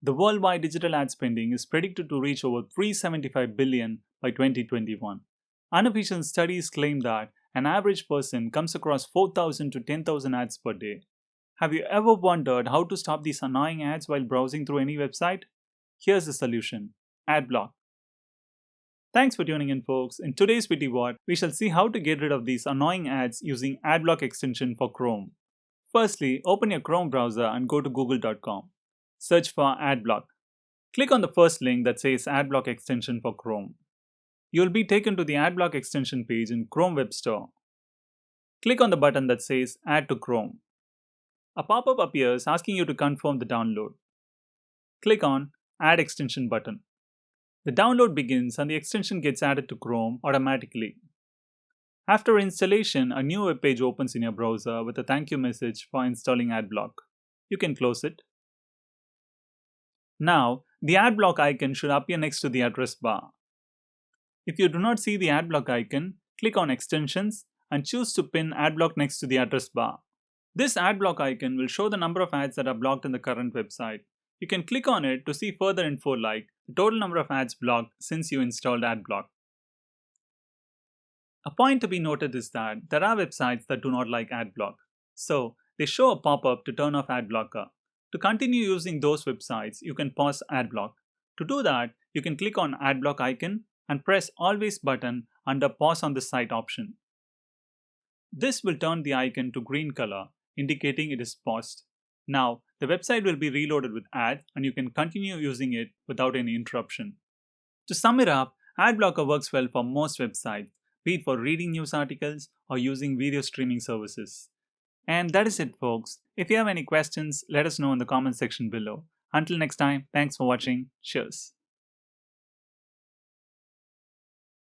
The worldwide digital ad spending is predicted to reach over 375 billion by 2021. Unofficial studies claim that an average person comes across 4,000 to 10,000 ads per day. Have you ever wondered how to stop these annoying ads while browsing through any website? Here's the solution: Adblock. Thanks for tuning in, folks. In today's video, we shall see how to get rid of these annoying ads using Adblock extension for Chrome. Firstly, open your Chrome browser and go to google.com. Search for Adblock. Click on the first link that says Adblock extension for Chrome. You'll be taken to the Adblock extension page in Chrome Web Store. Click on the button that says Add to Chrome. A pop-up appears asking you to confirm the download. Click on Add Extension button. The download begins and the extension gets added to Chrome automatically. After installation, a new web page opens in your browser with a thank you message for installing Adblock. You can close it. Now, the Adblock icon should appear next to the address bar. If you do not see the Adblock icon, click on Extensions and choose to pin Adblock next to the address bar. This Adblock icon will show the number of ads that are blocked in the current website. You can click on it to see further info like the total number of ads blocked since you installed Adblock. A point to be noted is that there are websites that do not like Adblock, so they show a pop-up to turn off Adblocker. To continue using those websites, you can pause Adblock. To do that, you can click on Adblock icon and press Always button under Pause on the Site option. This will turn the icon to green color, indicating it is paused. Now, the website will be reloaded with ads and you can continue using it without any interruption. To sum it up, Adblocker works well for most websites, be it for reading news articles or using video streaming services. And that is it, folks. If you have any questions, let us know in the comment section below. Until next time, thanks for watching. Cheers.